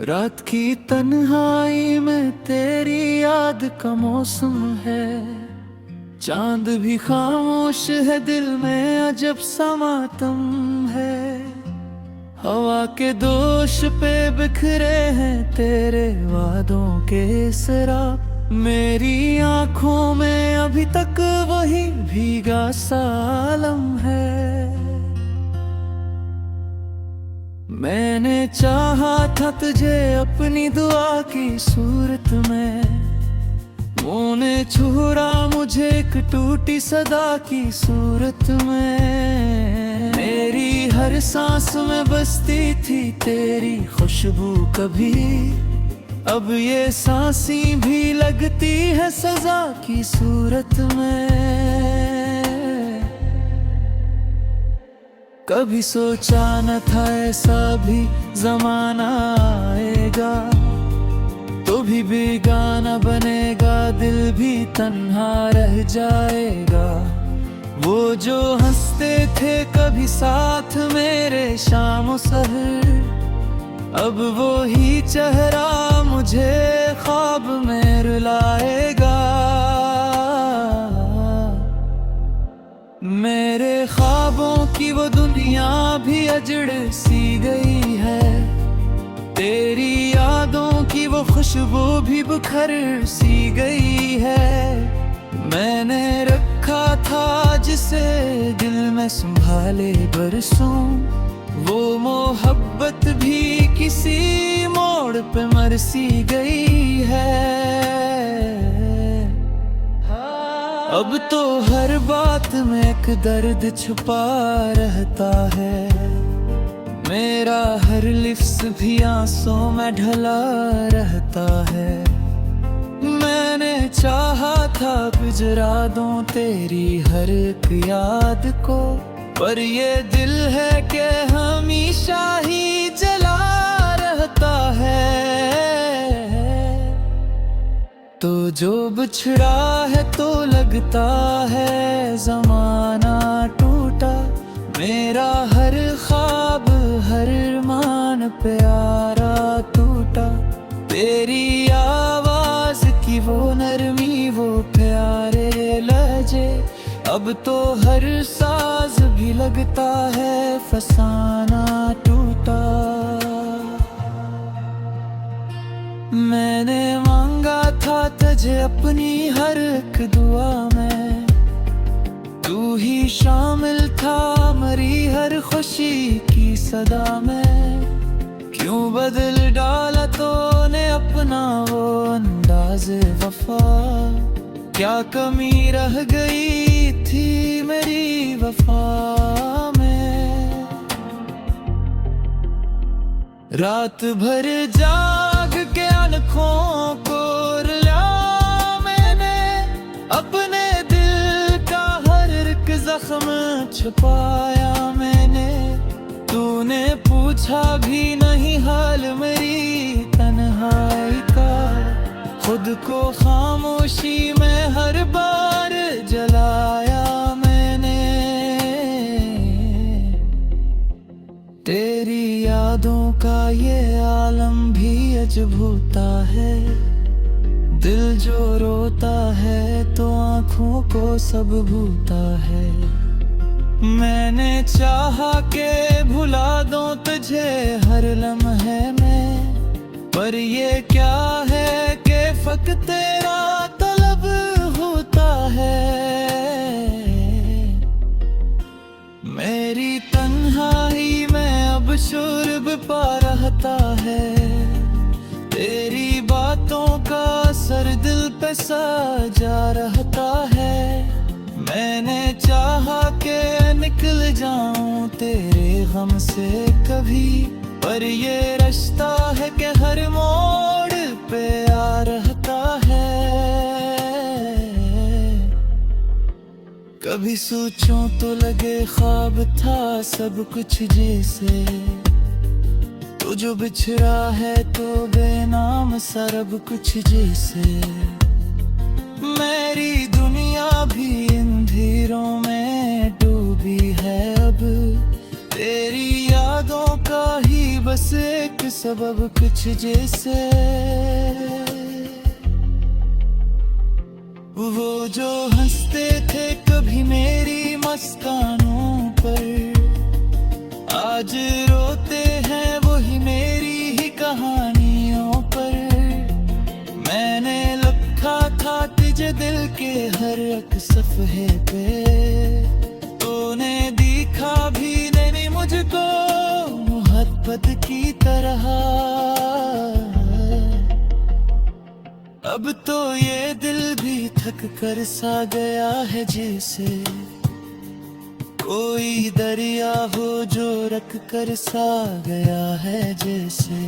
रात की तन्हाई में तेरी याद का मौसम है। चांद भी खामोश है, दिल में अजब सा मातम है। हवा के दोष पे बिखरे हैं तेरे वादों के सराब। मेरी आंखों में अभी तक वही भीगा सा आलम है। मैंने चाहा था तुझे अपनी दुआ की सूरत में, मुँह ने छुड़ा मुझे एक टूटी सदा की सूरत में। मेरी हर सांस में बसती थी तेरी खुशबू कभी, अब ये सांसी भी लगती है सजा की सूरत में। कभी सोचा न था ऐसा भी जमाना आएगा, तो भी बेगाना बनेगा, दिल भी तन्हा रह जाएगा। वो जो हंसते थे कभी साथ मेरे शाम सहर, अब वो ही चेहरा मुझे ख्वाब में रुलाएगा। मेरे ख्वाबों की वो दुनिया भी अजड़ सी गई है, तेरी यादों की वो खुशबू भी बुखर सी गई है। मैंने रखा था जिसे दिल में संभाले बरसों, वो मोहब्बत भी किसी मोड़ पे मर सी गई है। अब तो हर बात में एक दर्द छुपा रहता है, मेरा हर लिफ्स भी आंसुओं में ढला रहता है। मैंने चाहा था पिजरा दूं तेरी हर एक याद को, पर ये दिल है कि हमेशा ही जला रहता है। तो जो बिछड़ा है तो लगता है ज़माना टूटा, मेरा हर ख्वाब हर मान प्यारा टूटा। तेरी आवाज की वो नरमी वो प्यारे लहजे, अब तो हर साज भी लगता है फसाना टूटा। मैंने मांगा था तुझे अपनी हर एक दुआ में, तू ही शामिल था मेरी हर खुशी की सदा में। क्यों बदल डाला तूने अपना वो अंदाज़ वफा, क्या कमी रह गई थी मेरी वफा में। रात भर जाग के आँखों को रुला मैंने, अपने दिल का हर एक जख्म छुपाया मैंने। तूने पूछा भी नहीं हाल मेरी तन्हाई का, खुद को खामोशी में हर बार जलाया मैंने। तेरी यादों का ये आलम भी अजब होता है, दिल जो रोता है तो आँखों को सब भूलता है। मैंने चाहा के भुला दूं तुझे हर लम्हे में, पर ये क्या है कि फक तेरा तलब होता है। मेरी तन्हाई में अब शुर्ब पा रहता है, तेरी बातों का असर दिल पे सा जा रहता है। मैंने चाहा के निकल जाऊं तेरे गम से कभी, पर ये रास्ता है कि हर मोड़ पे आ रहता है। कभी सोचूं तो लगे ख्वाब था सब कुछ जैसे, तो जो बिछड़ा है तो बेनाम सरब कुछ जैसे। मेरी दुनिया भी अंधेरों में डूबी है अब, तेरी यादों का ही बस एक बेसबब कुछ जैसे। वो जो हंसते थे कभी मेरी मुस्कानों पर, आज रोते हैं वही मेरी ही कहानियों पर। मैंने लिखा था तुझे दिल के हर एक सफ़े पे, तूने दिखा भी नहीं मुझको मोहब्बत की तरह। अब तो ये दिल भी थक कर सा गया है जैसे कोई दरिया हो जो रख कर सा गया है जैसे।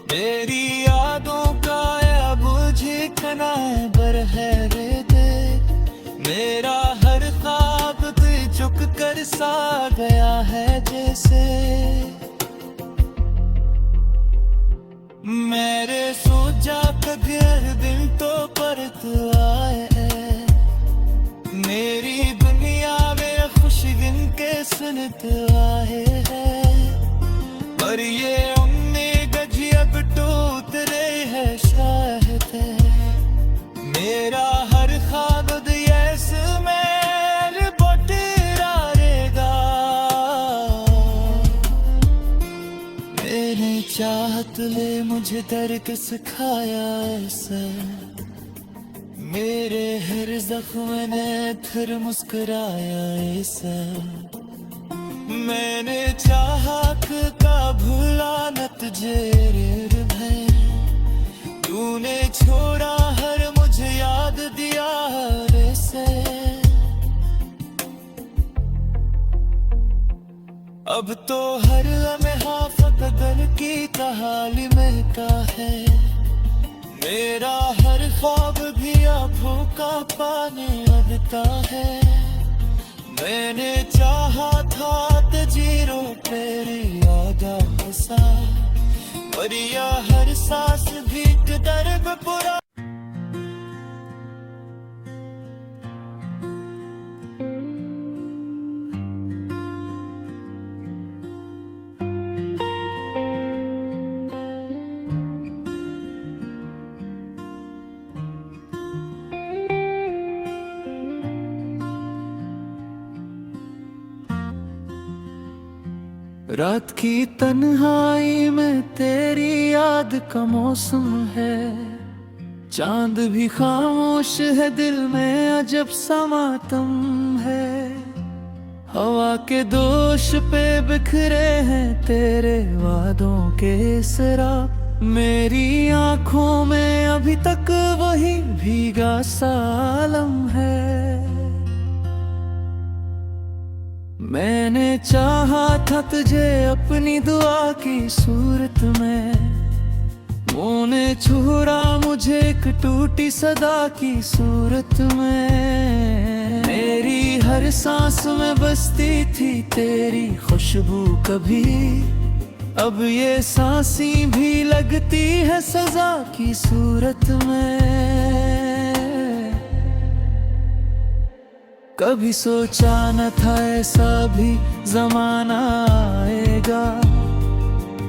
तेरी यादों का अब ठिकाना बर है रे दे, मेरा हर ख्वाब तू झुक कर सा गया है जैसे। मेरे सोचा कभी हर दिन तो परत आए, मेरी दुनिया में खुश दिन के सुनत आए हैं। पर ये उम्मीद गजी अब टूट रही है शायद, मेरा हर ख्वाब दियस मेल बोटेरा रहेगा। मैंने चाहत ले मुझे दर्द सिखाया ऐसा, मेरे हर जख्म ने फिर मुस्कुराया ऐसा। मैंने चाहा का भूला न तुझे रे, तूने छोड़ा हर मुझे याद दिया रे से। अब तो हर लम्हा फकदर की कहानी में का है, मेरा हर ख्वाब भी आँखों का पानी लगता है। मैंने चाहा था तजीरो तेरी यादा हंसा, पर यह हर सांस भी दर्द पूरा। रात की तन्हाई में तेरी याद का मौसम है, चांद भी खामोश है, दिल में अजब सा मातम है। हवा के दोष पे बिखरे हैं तेरे वादों के इसरा, मेरी आंखों में अभी तक वही भीगा सालम है। मैंने चाहा था तुझे अपनी दुआ की सूरत में, तूने छोड़ा मुझे एक टूटी सदा की सूरत में। मेरी हर सांस में बसती थी तेरी खुशबू कभी, अब ये सांसी भी लगती है सजा की सूरत में। कभी सोचा न था ऐसा भी जमाना आएगा,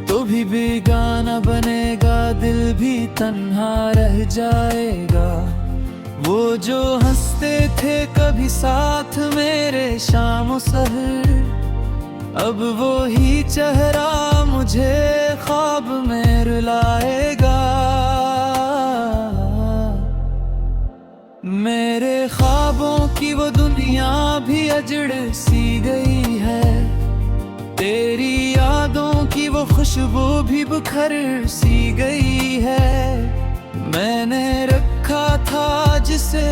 तो भी बेगाना बनेगा, दिल भी तन्हा रह जाएगा। वो जो हंसते थे कभी साथ मेरे शाम सहर, अब वो ही चेहरा मुझे ख्वाब में रुलाएगा। मेरे ख्वाबों की वो दुनिया भी अजड़ सी गई है, तेरी यादों की वो खुशबू भी बुखर सी गई है। मैंने रखा था जिसे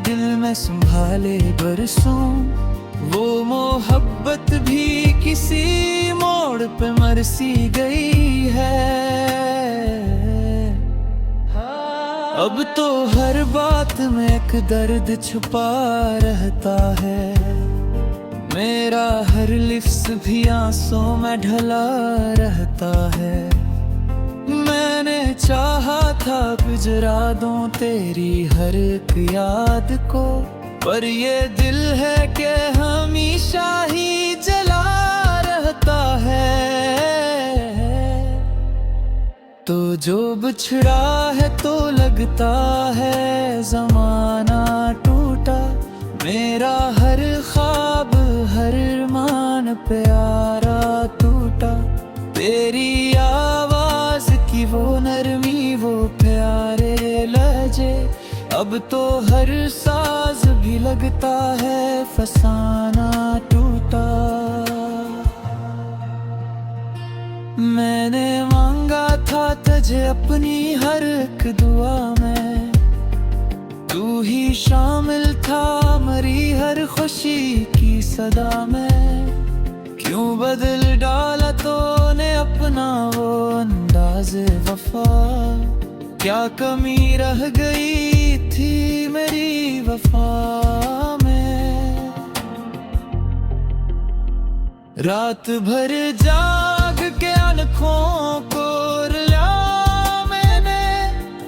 दिल में संभाले बरसों, वो मोहब्बत भी किसी मोड़ पे मर सी गई है। अब तो हर बात में एक दर्द छुपा रहता है, मेरा हर लिफ्स भी आंसुओं में ढला रहता है। मैंने चाहा था गुजरा दूं तेरी हर एक याद को, पर ये दिल है कि हमेशा ही जला रहता है। तो जो बिछड़ा है तो लगता है जमाना टूटा। मेरा हर ख्वाब हर मान प्यारा टूटा। तेरी आवाज की वो नरमी वो प्यारे लहजे, अब तो हर साज भी लगता है फसाना टूटा। मैंने मांगा था तुझे अपनी हर एक दुआ में, तू ही शामिल था मरी हर खुशी की सदा में। क्यों बदल डाला तूने अपना वो अंदाज़े वफा, क्या कमी रह गई थी मेरी वफा में। रात भर जाग के आँखों को रुला मैंने,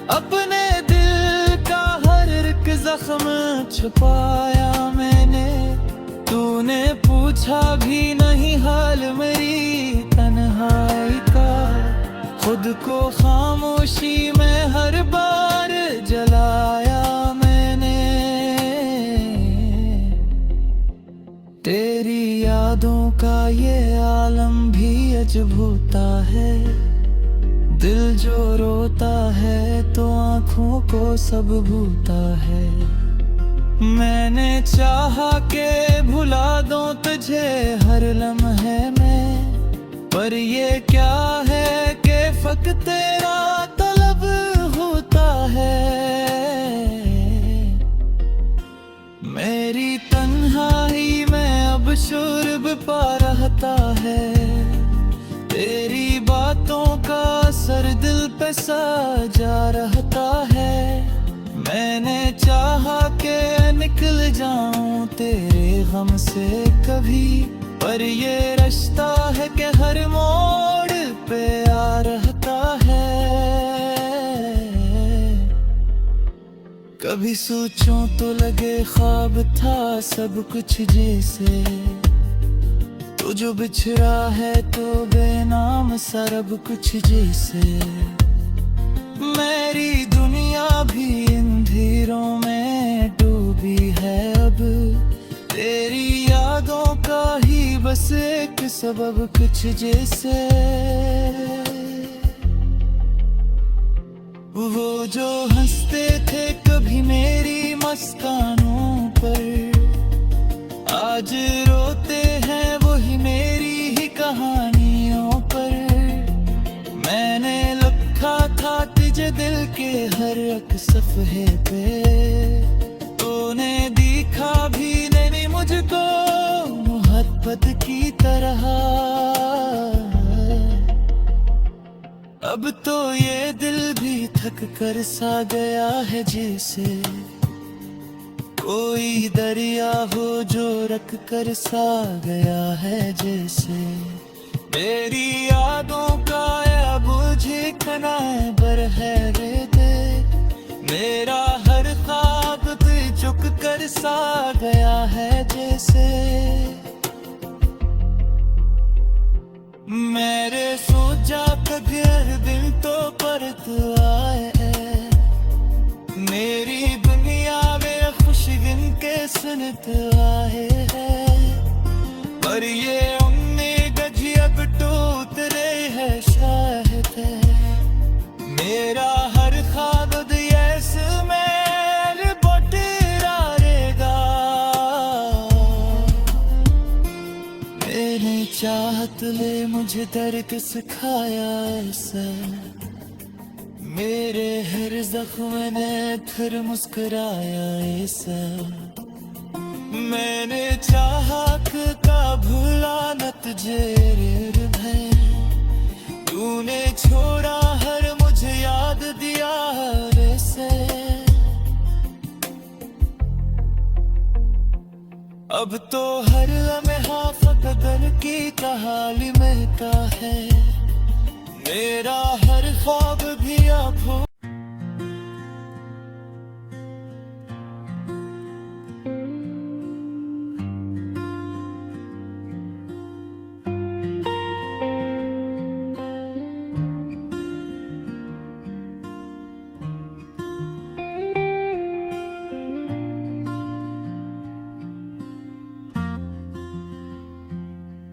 अपने दिल का हर एक जख्म छुपाया मैंने। तूने पूछा भी नहीं हाल मेरी तन्हाई का, खुद को खामोशी में हर बार जलाया मैंने। तेरी यादों का ये आलम भी अजब होता है, दिल जो रोता है तो आँखों को सब भूलता है। मैंने चाहा के भुला दूं तुझे हर लम्हे में, पर ये क्या है कि फक तेरा तलब होता है। मेरी तन्हाई में अब शुर्ब पा रहता है, तेरी बातों का असर दिल पे सा जा रहता है। मैंने चाहा के निकल जाऊं तेरे गम से कभी, पर ये रास्ता है कि हर मोड़ पे आ रहता है। कभी सोचूं तो लगे ख्वाब था सब कुछ जैसे, तो जो बिछड़ा है तो बेनाम सब कुछ जैसे। मेरी दुनिया भी अंधेरों में डूबी है अब, तेरी यादों का ही बस एक सबब कुछ जैसे। वो जो हंसते थे कभी मेरी मस्तानों पर, आज रोते हैं वही मेरी ही कहानियों पर। मैंने लिखा था तुझे दिल के हर एक सफ़हे पे, तूने दिखा भी नहीं मुझको मोहब्बत की तरह। अब तो ये दिल भी थक कर सा गया है जैसे, कोई दरिया हो जो रख कर सा गया है जैसे। मेरी यादों का अब ठिकाना बर है रेते, मेरा हर ख्वाब भी झुक कर सा गया है जैसे। मेरे सोचा कगर दिन तो परत आए, मेरी दुनिया में खुश गिन के सुनत आए हैं। पर ये उम्मीद अब टूट रही है शायद है, मेरा हर ख्वाब यस मैल बटेरा रहेगा। मेरी चाहत ले मुझे दर्द सिखाया ऐसा, मेरे हर जख्म ने फिर मुस्कुराया ऐसा। मैंने चाहा का भूला न तुझे रे, तूने छोड़ा हर मुझे याद दिया वैसे। अब तो हर लम्हा फकदर की कहानी में का है, मेरा हर ख्वाब भी आँखों।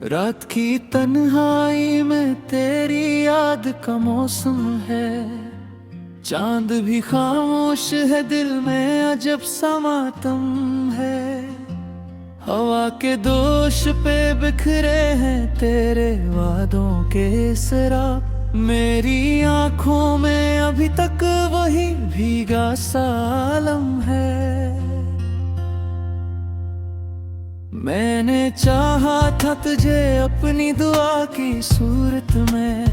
रात की तन्हाई में तेरी याद का मौसम है, चांद भी खामोश है, दिल में अजब सा मातम है। हवा के दोष पे बिखरे हैं तेरे वादों के सराप, मेरी आंखों में अभी तक वही भीगा सा आलम है। मैंने चाहा था तुझे अपनी दुआ की सूरत में,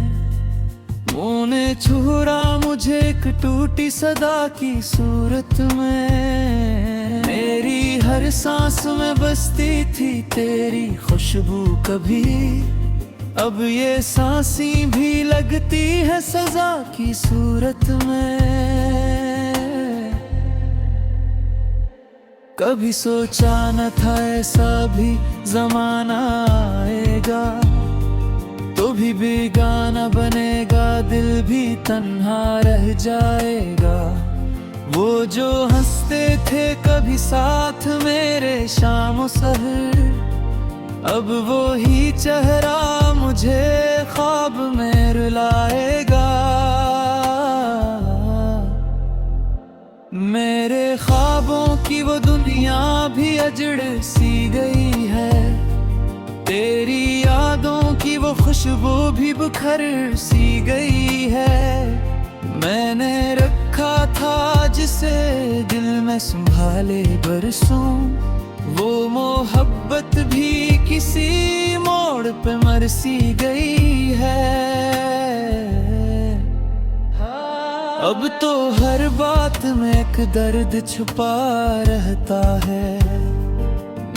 मुँह ने छुरा मुझे एक टूटी सदा की सूरत में। मेरी हर सांस में बसती थी तेरी खुशबू कभी, अब ये सांसी भी लगती है सजा की सूरत में। कभी सोचा न था ऐसा भी जमाना आएगा, तो भी बेगाना बनेगा, दिल भी तन्हा रह जाएगा। वो जो हंसते थे कभी साथ मेरे शाम सहर, अब वो ही चेहरा मुझे ख्वाब में रुलाएगा। मेरे ख्वाबों की वो दुनिया भी अजड़ सी गई है, तेरी यादों की वो खुशबू भी बुखर सी गई है। मैंने रखा था जिसे दिल में संभाले बरसों, वो मोहब्बत भी किसी मोड़ पे मर सी गई है। अब तो हर बात में एक दर्द छुपा रहता है,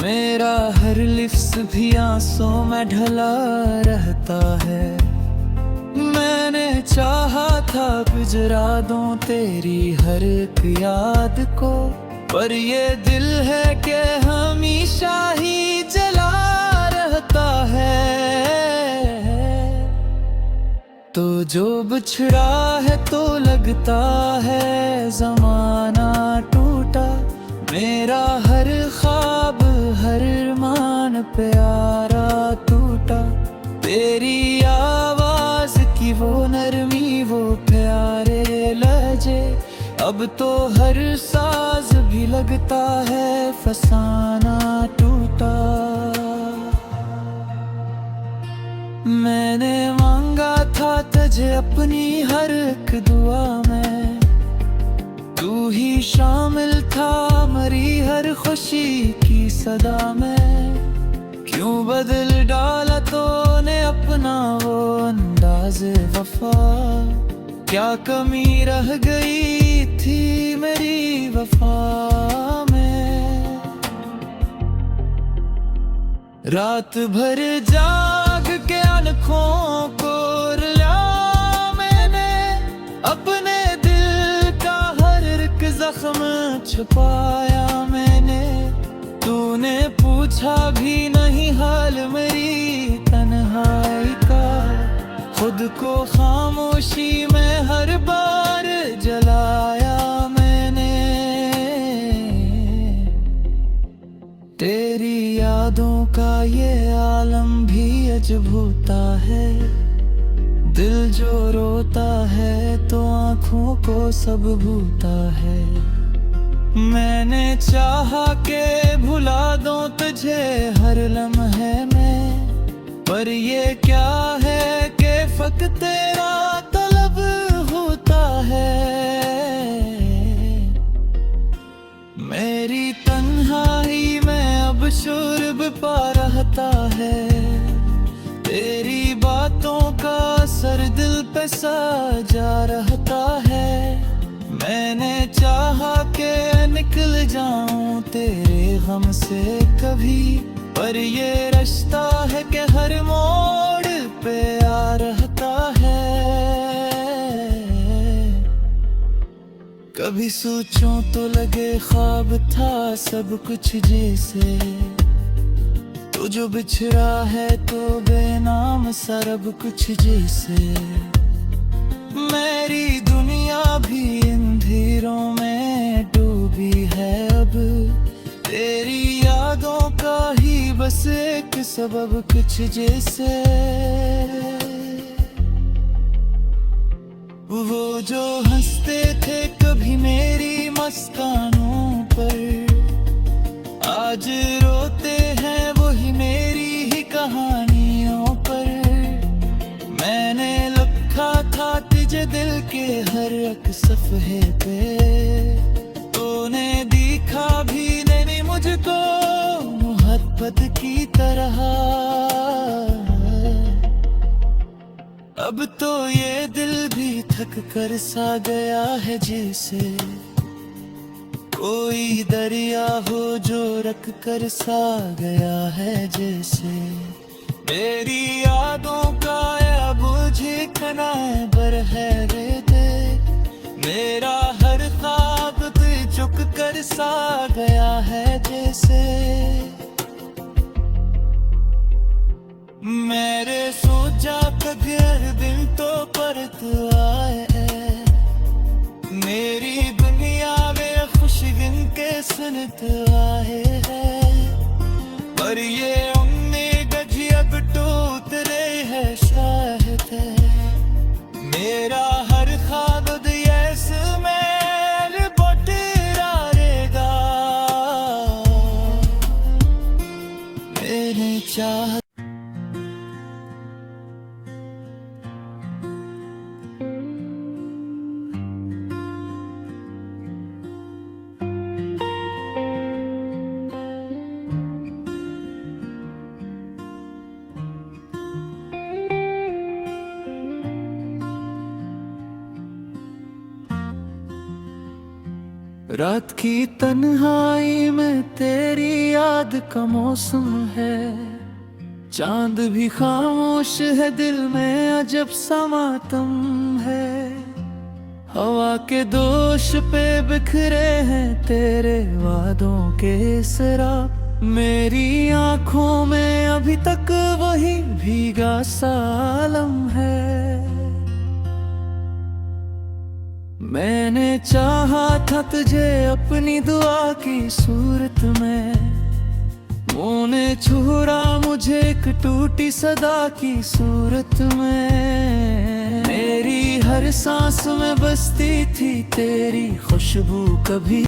मेरा हर लिफ्स भी आंसुओं में ढला रहता है। मैंने चाहा था गुजरा दूं तेरी हर एक याद को, पर ये दिल है कि हमेशा ही जला रहता है। तो जो बिछड़ा है तो लगता है जमाना टूटा, मेरा हर ख्वाब हर मान प्यारा टूटा। तेरी आवाज की वो नरमी वो प्यारे लहजे, अब तो हर साज भी लगता है फसाना टूटा। मैंने मांगा था तुझे अपनी हर एक दुआ में, तू ही शामिल था मरी हर खुशी की सदा में। क्यों बदल डाला तूने अपना वो अंदाज़ वफा, क्या कमी रह गई थी मेरी वफा में। रात भर जाग के आँखों को रुला मैंने, अपने दिल का हर एक जख्म छुपाया मैंने। तूने पूछा भी नहीं हाल मेरी तन्हाई का, खुद को खामोशी में हर बार जलाया मैंने। तेरी यादों का ये आलम भी अजब होता है, दिल जो रोता है तो आँखों को सब भूलता है। मैंने चाहा के भुला दूं तुझे हर लम्हे में, पर ये क्या है कि फक तेरा तलब होता है। मेरी तन्हाई में अब शुर्ब पा रहता है, तेरी बातों का असर दिल पे सा जा रहता है। मैंने चाहा के निकल जाऊं तेरे गम से कभी, पर ये रास्ता है कि हर मोड़ पे आ रहता है। कभी सोचूं तो लगे ख्वाब था सब कुछ जैसे, तो जो बिछड़ा है तो बेनाम सब कुछ जैसे। मेरी दुनिया भी अंधेरों में डूबी है अब, तेरी यादों का ही बस एक सबब कुछ जैसे, वो जो हंसते थे कभी मेरी मुस्कानों पर, आज रोते हैं वही मेरी ही कहानियों पर। मैंने लिखा था तुझे दिल के हर एक सफ़े पे, तूने दिखा भी नहीं मुझको मोहब्बत की तरह। अब तो ये दिल भी थक कर सा गया है जैसे कोई दरिया हो जो रख कर सा गया है जैसे। मेरी यादों का अब ठिकाना बर है रेते, मेरा हर ख्वाब तो चुक कर सा गया है जैसे। मेरे सोचा अगर दिन तो परत आए, मेरी दुनिया में खुशगन के सुनत आए हैं, पर ये उम्मीद अब टूट रही है शायद है। मेरा हर ख्वाब यस मैल बटरा रहेगा, मैंने चाह रात की तन्हाई में तेरी याद का मौसम है, चांद भी खामोश है, दिल में अजब सा मातम है। हवा के दोष पे बिखरे हैं तेरे वादों के सराब, मेरी आंखों में अभी तक वही भीगा सा आलम है। मैंने चाहा था तुझे अपनी दुआ की सूरत में, मुँह ने छुरा मुझे एक टूटी सदा की सूरत में। मेरी हर सांस में बसती थी तेरी खुशबू कभी